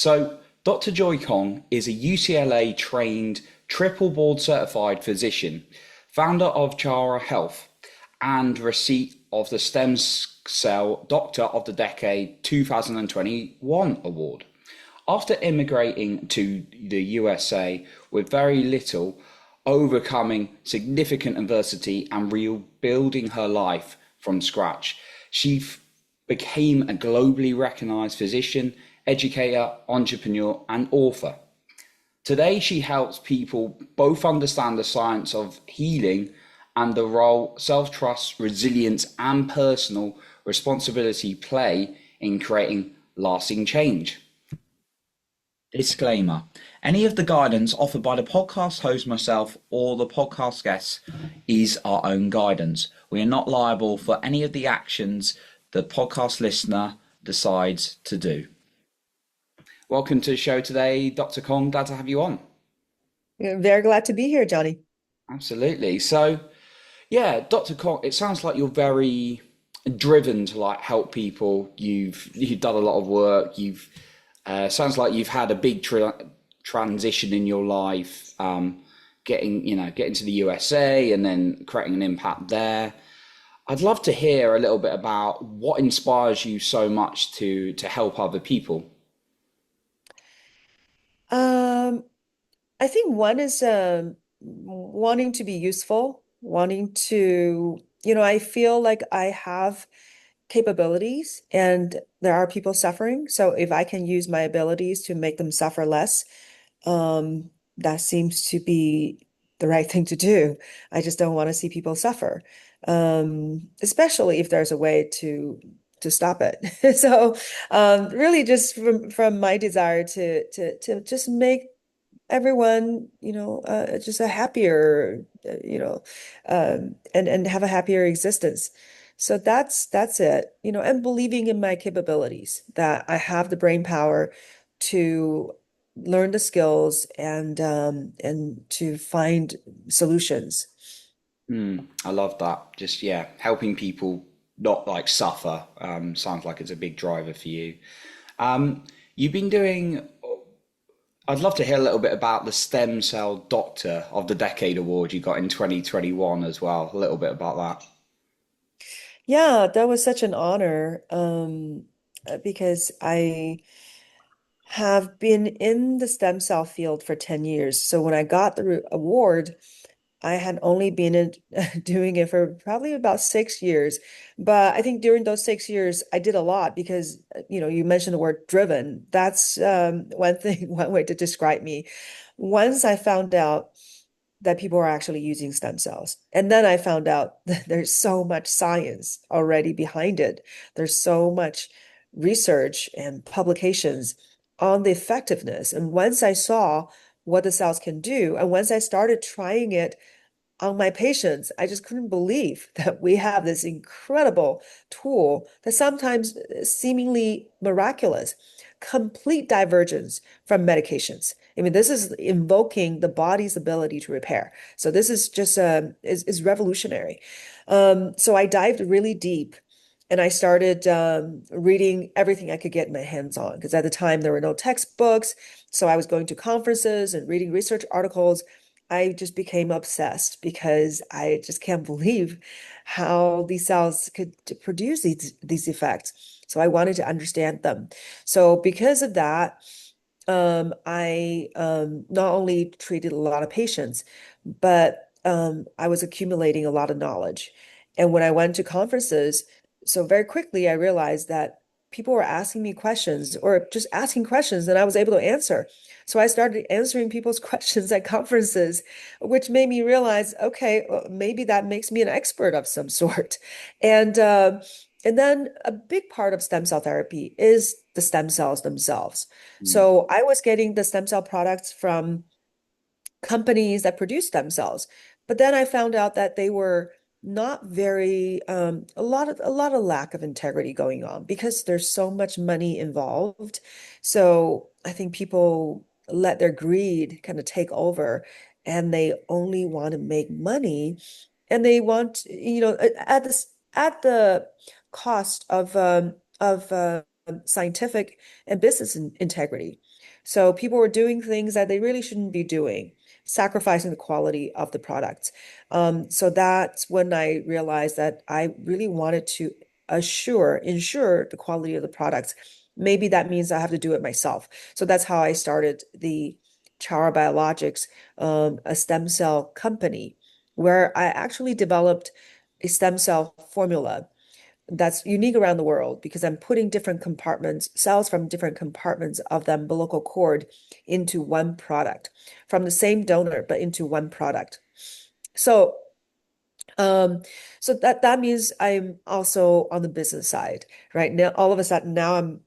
So, Dr. Joy Kong is a UCLA trained, triple board certified physician, founder of Chara Health, and receipt of the Stem Cell Doctor of the Decade 2021 award. After immigrating to the USA with very little, overcoming significant adversity and rebuilding her life from scratch, she became a globally recognized physician, educator, entrepreneur, and author. Today, she helps people both understand the science of healing and the role self trust, resilience, and personal responsibility play in creating lasting change. Disclaimer: any of the guidance offered by the podcast host, myself, or the podcast guests is our own guidance. We are not liable for any of the actions the podcast listener decides to do. Welcome to the show today, Dr. Kong. Glad to have you on. Yeah, very glad to be here, Johnny. Absolutely. So, yeah, Dr. Kong, it sounds like you're very driven to like help people. You've done a lot of work. You've sounds like you've had a big transition in your life, getting to the USA and then creating an impact there. I'd love to hear a little bit about what inspires you so much to help other people. Um, I think one is wanting to be useful, wanting to, I feel like I have capabilities and there are people suffering. So if I can use my abilities to make them suffer less, that seems to be the right thing to do. I just don't want to see people suffer, especially if there's a way to stop it. So, really, just from my desire to just make everyone, just a happier, and have a happier existence. So that's it, and believing in my capabilities that I have the brain power to learn the skills and to find solutions. I love that. Just yeah, helping people not like suffer. Sounds like it's a big driver for you. You've been doing. I'd love to hear a little bit about the Stem Cell Doctor of the Decade award you got in 2021 as well. A little bit about that. Yeah, that was such an honor, because I have been in the stem cell field for 10 years. So when I got the award, I had only been doing it for probably about 6 years. But I think during those 6 years, I did a lot because, you mentioned the word driven. That's one thing, one way to describe me. Once I found out that people are actually using stem cells, and then I found out that there's so much science already behind it. There's so much research and publications on the effectiveness. And once I saw what the cells can do, and once I started trying it on my patients, I just couldn't believe that we have this incredible tool that sometimes seemingly miraculous, complete divergence from medications. I mean, this is invoking the body's ability to repair. So this is just is revolutionary. So I dived really deep and I started reading everything I could get my hands on because at the time there were no textbooks. So I was going to conferences and reading research articles. I just became obsessed because I just can't believe how these cells could produce these effects. So I wanted to understand them. So because of that, I not only treated a lot of patients, but I was accumulating a lot of knowledge. And when I went to conferences, so very quickly I realized that people were asking me questions or just asking questions and I was able to answer. So I started answering people's questions at conferences, which made me realize, okay, well, maybe that makes me an expert of some sort. And uh, and then a big part of stem cell therapy is the stem cells themselves. Mm. So I was getting the stem cell products from companies that produce stem cells, but then I found out that they were not very a lot of lack of integrity going on because there's so much money involved. So I think people let their greed kind of take over and they only want to make money and they want, at the cost of scientific and business integrity. So people were doing things that they really shouldn't be doing, sacrificing the quality of the products. So that's when I realized that I really wanted to ensure the quality of the products. Maybe that means I have to do it myself. So that's how I started the Chara Biologics, a stem cell company, where I actually developed a stem cell formula that's unique around the world because I'm putting different compartments, cells from different compartments of the umbilical cord into one product from the same donor, but into one product. So um, so that means I'm also on the business side, right? Now, all of a sudden, now I'm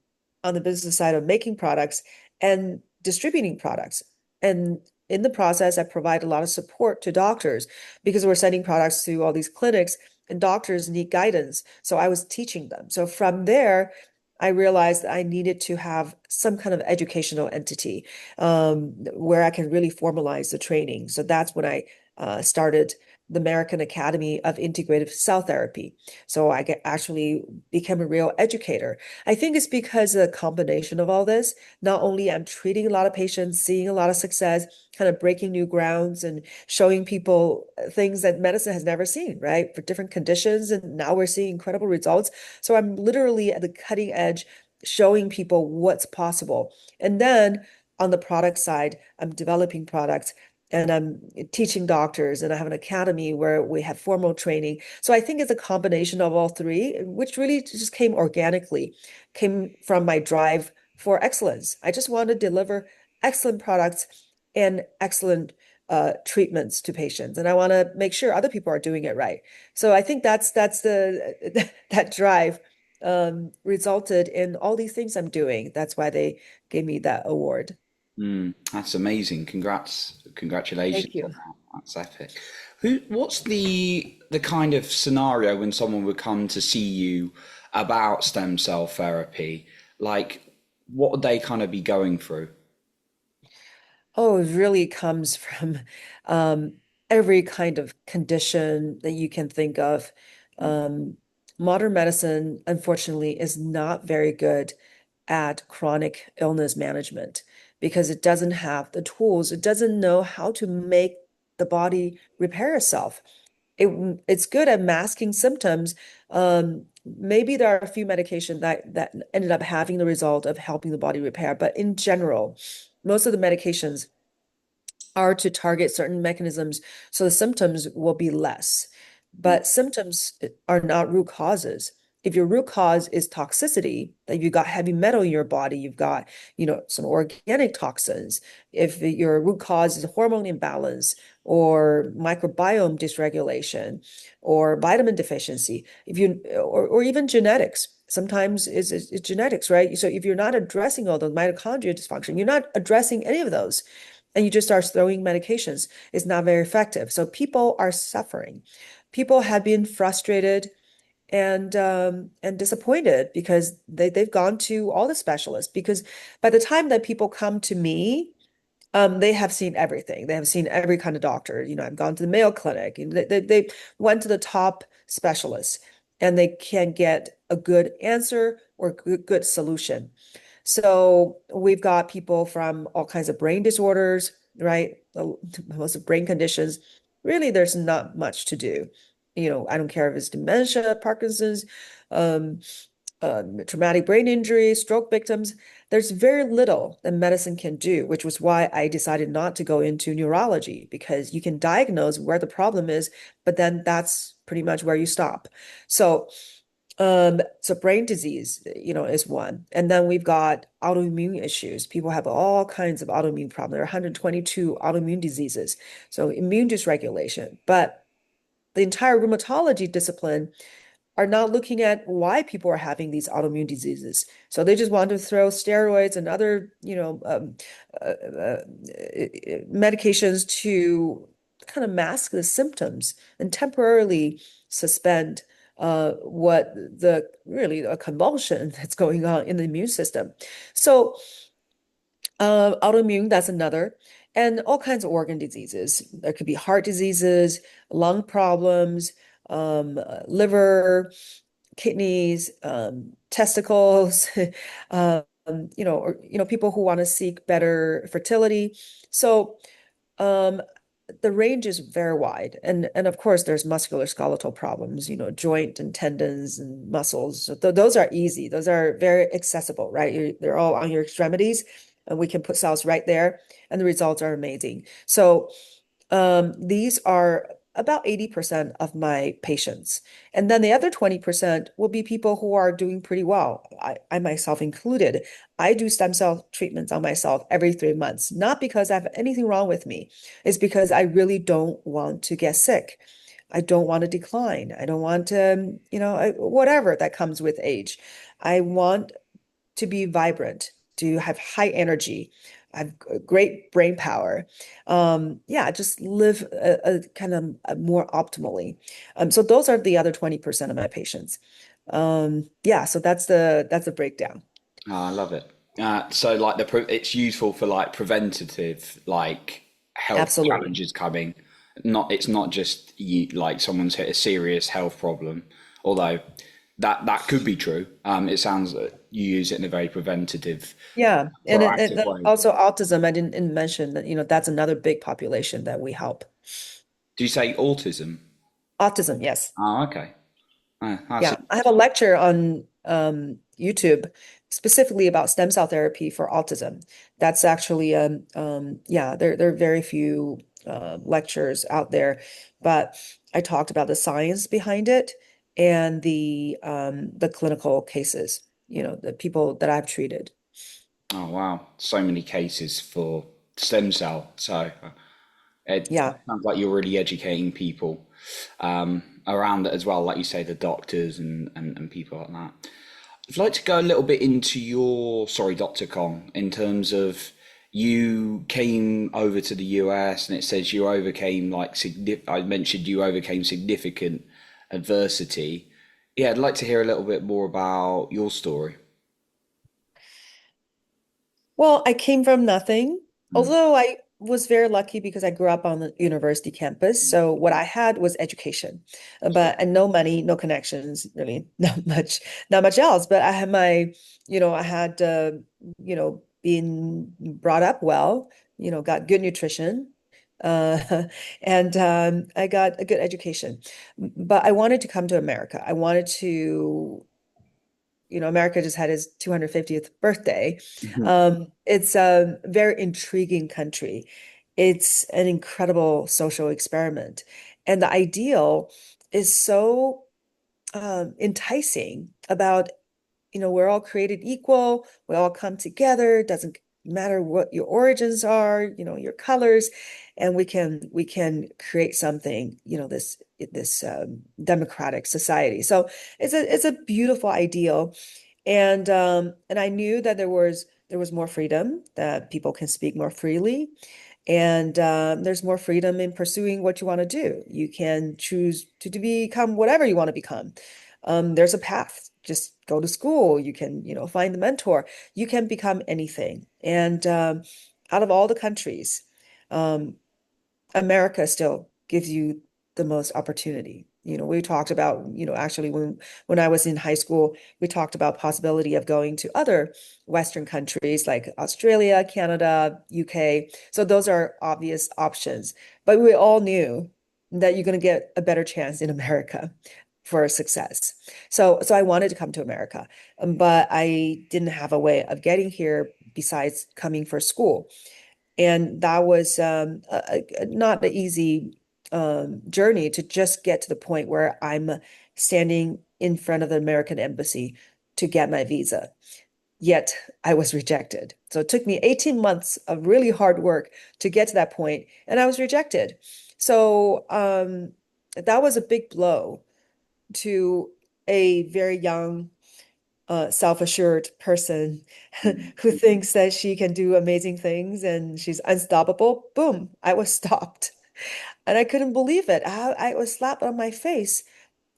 on the business side of making products and distributing products. And in the process, I provide a lot of support to doctors because we're sending products to all these clinics and doctors need guidance. So I was teaching them. So from there, I realized that I needed to have some kind of educational entity where I can really formalize the training. So that's when I started the American Academy of Integrative Cell Therapy. So actually became a real educator. I think it's because of the combination of all this. Not only I'm treating a lot of patients, seeing a lot of success, kind of breaking new grounds and showing people things that medicine has never seen, right? For different conditions. And now we're seeing incredible results. So I'm literally at the cutting edge, showing people what's possible. And then on the product side, I'm developing products and I'm teaching doctors, and I have an academy where we have formal training. So I think it's a combination of all three, which really just came organically, came from my drive for excellence. I just want to deliver excellent products and excellent treatments to patients, and I want to make sure other people are doing it right. So I think that's the that drive resulted in all these things I'm doing. That's why they gave me that award. That's amazing. Thank Congratulations on you. that. That's epic. What's the kind of scenario when someone would come to see you about stem cell therapy? Like, what would they kind of be going through? Oh, it really comes from um, every kind of condition that you can think of. Um, Modern medicine, unfortunately, is not very good at chronic illness management because it doesn't have the tools. It doesn't know how to make the body repair itself. It's good at masking symptoms. Maybe there are a few medications that ended up having the result of helping the body repair, but in general, most of the medications are to target certain mechanisms so the symptoms will be less. But symptoms are not root causes. If your root cause is toxicity, that you got heavy metal in your body, you've got, some organic toxins. If your root cause is hormone imbalance or microbiome dysregulation or vitamin deficiency, or even genetics. Sometimes it's genetics, right? So if you're not addressing all those mitochondria dysfunction, you're not addressing any of those and you just start throwing medications, it's not very effective. So people are suffering. People have been frustrated and disappointed because they've gone to all the specialists. Because by the time that people come to me, they have seen everything. They have seen every kind of doctor. I've gone to the Mayo Clinic. And they went to the top specialists, and they can't get a good answer or good solution. So we've got people from all kinds of brain disorders, right? Most of brain conditions. Really, there's not much to do. I don't care if it's dementia, Parkinson's, um, traumatic brain injury, stroke victims. There's very little that medicine can do, which was why I decided not to go into neurology because you can diagnose where the problem is, but then that's pretty much where you stop. So so brain disease, is one. And then we've got autoimmune issues. People have all kinds of autoimmune problems. There are 122 autoimmune diseases. So immune dysregulation. But the entire rheumatology discipline are not looking at why people are having these autoimmune diseases. So they just want to throw steroids and other, medications to kind of mask the symptoms and temporarily suspend what the really a convulsion that's going on in the immune system. So autoimmune, that's another, and all kinds of organ diseases. There could be heart diseases, lung problems, liver, kidneys, testicles, or people who want to seek better fertility. So um, the range is very wide, and of course there's musculoskeletal problems, joint and tendons and muscles. So those are easy. Those are very accessible, right? They're all on your extremities, and we can put cells right there, and the results are amazing. So these are about 80% of my patients. And then the other 20% will be people who are doing pretty well. I myself included. I do stem cell treatments on myself every 3 months, not because I have anything wrong with me. It's because I really don't want to get sick. I don't want to decline. I don't want to, whatever that comes with age. I want to be vibrant, to have high energy, have great brain power. Yeah, just live a kind of more optimally. So those are the other 20% of my patients. Yeah, so that's the breakdown. I love it. So like it's useful for like preventative like health Absolutely. challenges coming. Not it's not just you like someone's hit a serious health problem, although that could be true. It sounds that you use it in a very preventative, Yeah, and proactive then way. also autism. I didn't mention that, that's another big population that we help. Do you say autism? Autism, yes. Oh, okay. That's Yeah, I have a lecture on YouTube specifically about stem cell therapy for autism. That's actually yeah, there are very few lectures out there, but I talked about the science behind it and the clinical cases, the people that I've treated. oh wow, so many cases for stem cell. So it Yeah. sounds like you're really educating people around it as well, like you say, the doctors and people like that. I'd like to go a little bit into your, sorry, Dr. Kong, in terms of you came over to the US and it says you overcame I mentioned you overcame significant adversity. Yeah, I'd like to hear a little bit more about your story. Well, I came from nothing, Mm, although I was very lucky because I grew up on the university campus. mm, So what I had was education, sure. but and no money, no connections, really not much else. But I had I had been brought up well, got good nutrition, and I got a good education. But I wanted to come to America. I wanted to America just had his 250th birthday. Mhm. It's a very intriguing country. It's an incredible social experiment. And the ideal is so enticing about we're all created equal. We all come together. It doesn't matter what your origins are, your colors, and we can create something, this democratic society. So it's a beautiful ideal, and I knew that there was more freedom, that people can speak more freely. And there's more freedom in pursuing what you want to do. You can choose to become whatever you want to become. There's a path. Just go to school. You can, find the mentor. You can become anything. And out of all the countries, um, America still gives you the most opportunity. We talked about, actually when I was in high school, we talked about possibility of going to other Western countries like Australia, Canada, UK. So those are obvious options. But we all knew that you're going to get a better chance in America for success. So I wanted to come to America, but I didn't have a way of getting here besides coming for school. And that was not an easy journey to just get to the point where I'm standing in front of the American embassy to get my visa. Yet I was rejected. So it took me 18 months of really hard work to get to that point, and I was rejected. So that was a big blow to a very young self-assured person Mm. who thinks that she can do amazing things and she's unstoppable. Boom, I was stopped. And I couldn't believe it. I was slapped on my face.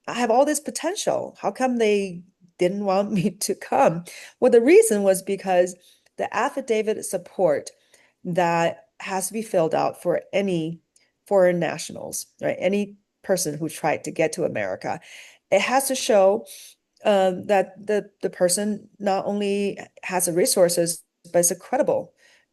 I have all this potential. How come they didn't want me to come? Well, the reason was because the affidavit of support that has to be filled out for any foreign nationals, right? Any person who tried to get to America, it has to show that the person not only has the resources, but is a credible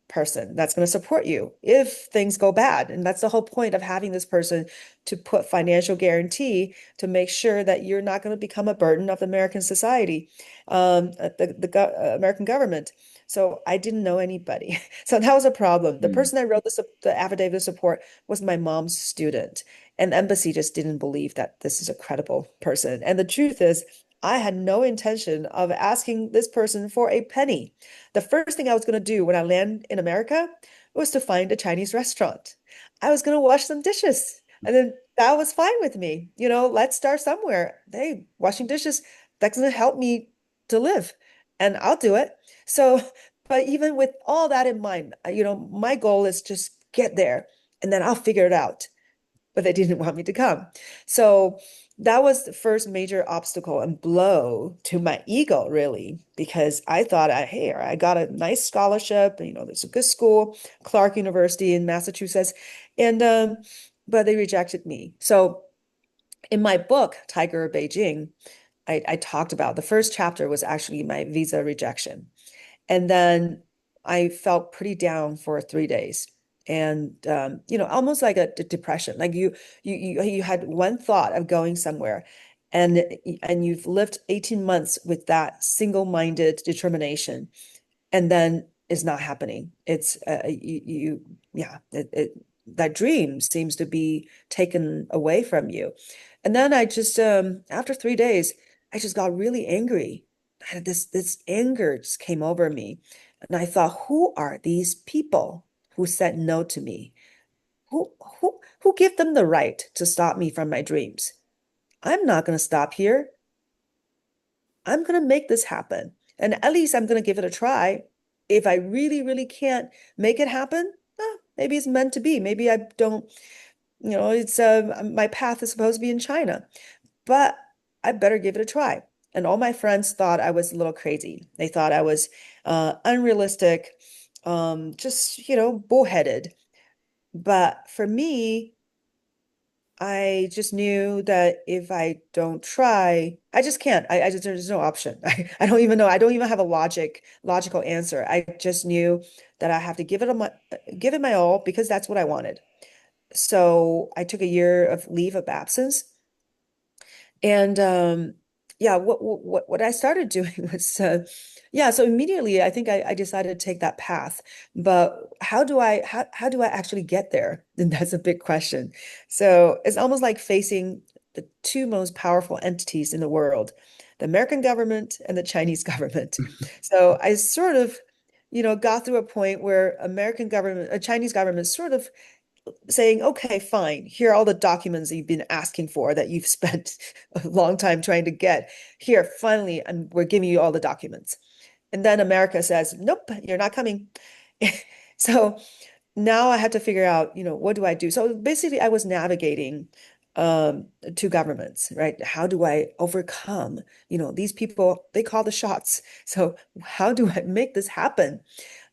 person that's going to support you if things go bad. And that's the whole point of having this person to put financial guarantee to make sure that you're not going to become a burden of the American society, the go American government. So I didn't know anybody. So that was a problem. The Mm. person that wrote the affidavit of support was my mom's student. And the embassy just didn't believe that this is a credible person. And the truth is, I had no intention of asking this person for a penny. The first thing I was going to do when I land in America was to find a Chinese restaurant. I was going to wash some dishes. And then that was fine with me. Let's start somewhere. Hey, washing dishes, that's going to help me to live, and I'll do it. So, but even with all that in mind, my goal is just get there and then I'll figure it out, but they didn't want me to come. So that was the first major obstacle and blow to my ego, really, because I thought, hey, I got a nice scholarship, there's a good school, Clark University in Massachusetts, and but they rejected me. So in my book, Tiger of Beijing, I talked about the first chapter was actually my visa rejection. And then I felt pretty down for 3 days. And almost like a depression. Like you had one thought of going somewhere, and you've lived 18 months with that single-minded determination, and then it's not happening. It's yeah, that dream seems to be taken away from you. And then I just after 3 days, I just got really angry. I had this anger just came over me. And I thought, who are these people who said no to me? Who who give them the right to stop me from my dreams? I'm not going to stop here. I'm going to make this happen. And at least I'm going to give it a try. If I really, really can't make it happen, maybe it's meant to be. Maybe I don't, it's my path is supposed to be in China, but I better give it a try. And all my friends thought I was a little crazy. They thought I was unrealistic, just, bullheaded. But for me, I just knew that if I don't try, I just can't. I just there's no option. I don't even know. I don't even have a logical answer. I just knew that I have to give it my all because that's what I wanted. So I took a year of leave of absence. And yeah, what I started doing was yeah, so immediately I think I decided to take that path. But how do I actually get there? And that's a big question. So it's almost like facing the two most powerful entities in the world, the American government and the Chinese government. So I sort of, got through a point where Chinese government sort of saying, okay, fine, here are all the documents that you've been asking for that you've spent a long time trying to get. Here, finally, we're giving you all the documents. And then America says, nope, you're not coming. So now I had to figure out, what do I do? So basically, I was navigating two governments, right? How do I overcome, these people, they call the shots. So how do I make this happen?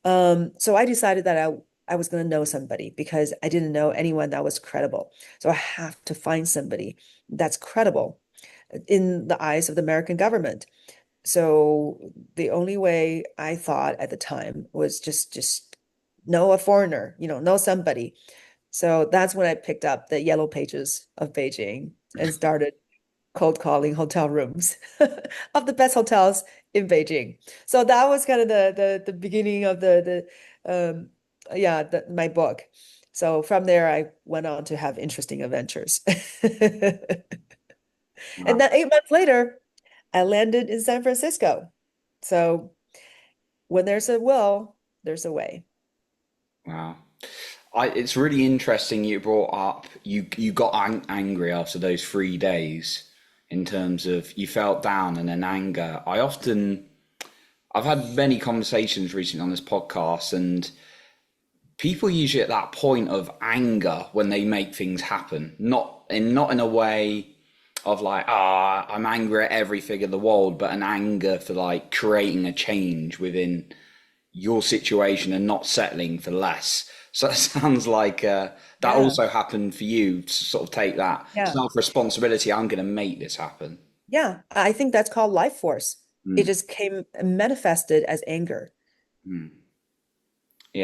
So I decided that I was going to know somebody because I didn't know anyone that was credible. So I have to find somebody that's credible in the eyes of the American government. So the only way I thought at the time was just know a foreigner, know somebody. So that's when I picked up the yellow pages of Beijing and started cold calling hotel rooms of the best hotels in Beijing. So that was kind of the beginning of my book. So from there, I went on to have interesting adventures. And Wow. then 8 months later, I landed in San Francisco. So when there's a will, there's a way. Wow. It's really interesting you brought up you got angry after those 3 days in terms of you felt down and then anger. I've had many conversations recently on this podcast, and people usually at that point of anger when they make things happen, not in a way of like, I'm angry at everything in the world, but an anger for like creating a change within your situation and not settling for less. So it sounds like that Yeah. also happened for you to sort of take that Yeah. self responsibility. I'm going to make this happen. Yeah, I think that's called life force. It Mm, just came manifested as anger. mm.